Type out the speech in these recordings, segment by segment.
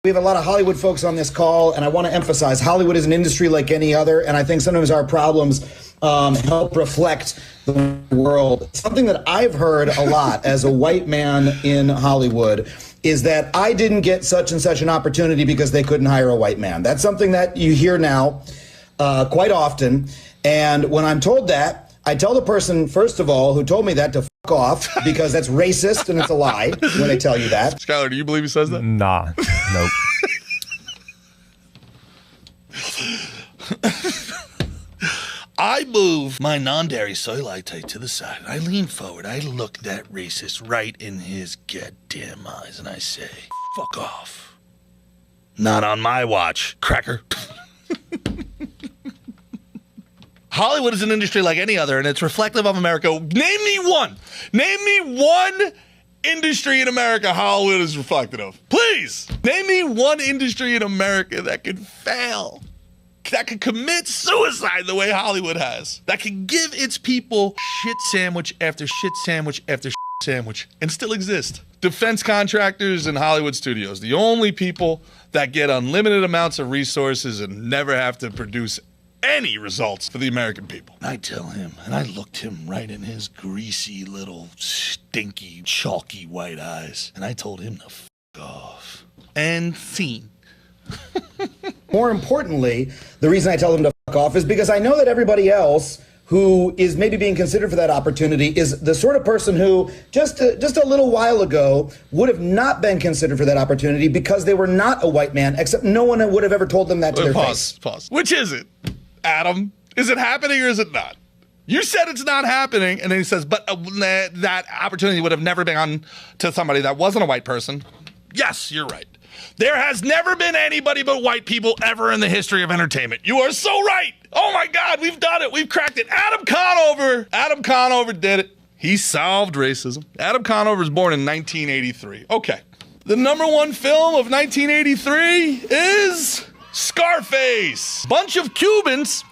We have a lot of Hollywood folks on this call, and I want to emphasize Hollywood is an industry like any other, and I think sometimes our problems help reflect the world. Something that I've heard a lot as a white man in Hollywood is that I didn't get such and such an opportunity because they couldn't hire a white man. That's something that you hear now quite often, and when I'm told that, I tell the person, first of all, who told me that to fuck off, because that's racist and it's a lie when they tell you that. Skylar, do you believe he says that? Nah, nope. I move my non-dairy soy latte to the side. I lean forward. I look that racist right in his goddamn eyes, and I say, fuck off. Not on my watch, cracker. Hollywood is an industry like any other, and it's reflective of America. Name me one. Name me one industry in America Hollywood is reflective of. Please. Name me one industry in America that could fail, that could commit suicide the way Hollywood has, that could give its people shit sandwich after shit sandwich after shit sandwich and still exist. Defense contractors and Hollywood studios, the only people that get unlimited amounts of resources and never have to produce any results for the American people. I tell him, and I looked him right in his greasy little stinky chalky white eyes, and I told him to f*** off. And scene. More importantly, the reason I tell them to fuck off is because I know that everybody else who is maybe being considered for that opportunity is the sort of person who just a little while ago would have not been considered for that opportunity because they were not a white man, except no one would have ever told them that to their face. Pause. Which is it, Adam? Is it happening or is it not? You said it's not happening, and then he says, but that opportunity would have never been on to somebody that wasn't a white person. Yes, you're right. There has never been anybody but white people ever in the history of entertainment. You are so right. Oh my God, we've done it. We've cracked it. Adam Conover did it. He solved racism. Adam Conover was born in 1983. Okay. The number one film of 1983 is Scarface. Bunch of Cubans.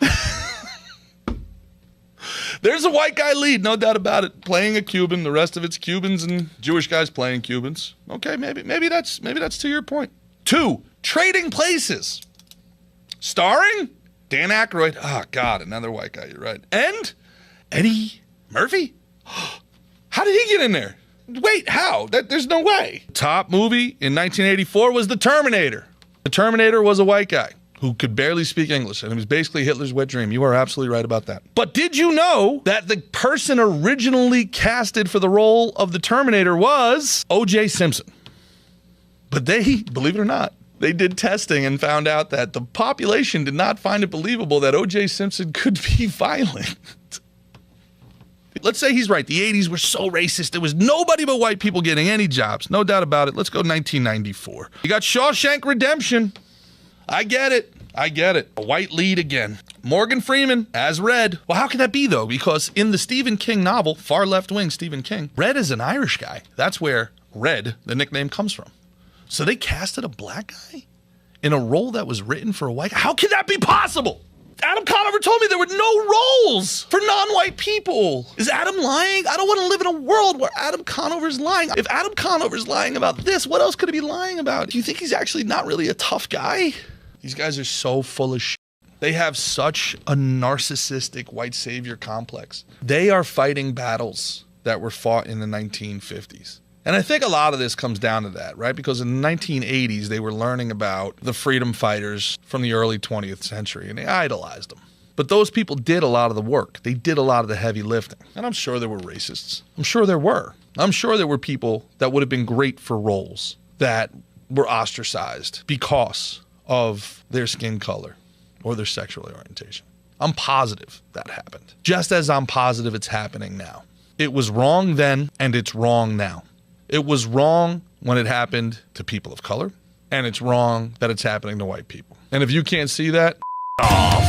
There's a white guy lead, no doubt about it, playing a Cuban. The rest of it's Cubans and Jewish guys playing Cubans. Okay, maybe that's to your point. 2, Trading Places. Starring Dan Aykroyd. Oh, God, another white guy, you're right. And Eddie Murphy? How did he get in there? Wait, how? There's no way. Top movie in 1984 was The Terminator. The Terminator was a white guy who could barely speak English, and it was basically Hitler's wet dream. You are absolutely right about that. But did you know that the person originally casted for the role of the Terminator was O.J. Simpson? But they, believe it or not, they did testing and found out that the population did not find it believable that O.J. Simpson could be violent. Let's say he's right. The 80s were so racist. There was nobody but white people getting any jobs. No doubt about it. Let's go 1994. You got Shawshank Redemption. I get it. A white lead again. Morgan Freeman as Red. Well, how could that be, though? Because in the Stephen King novel, far left-wing Stephen King, Red is an Irish guy. That's where Red, the nickname, comes from. So they casted a black guy in a role that was written for a white guy? How could that be possible? Adam Conover told me there were no roles for non-white people. Is Adam lying? I don't want to live in a world where Adam Conover's lying. If Adam Conover's lying about this, what else could he be lying about? Do you think he's actually not really a tough guy? These guys are so full of shit. They have such a narcissistic white savior complex. They are fighting battles that were fought in the 1950s. And I think a lot of this comes down to that, right? Because in the 1980s, they were learning about the freedom fighters from the early 20th century, and they idolized them. But those people did a lot of the work. They did a lot of the heavy lifting. And I'm sure there were racists. I'm sure there were. I'm sure there were people that would have been great for roles that were ostracized because of their skin color or their sexual orientation. I'm positive that happened. Just as I'm positive it's happening now. It was wrong then, and it's wrong now. It was wrong when it happened to people of color, and it's wrong that it's happening to white people. And if you can't see that, off.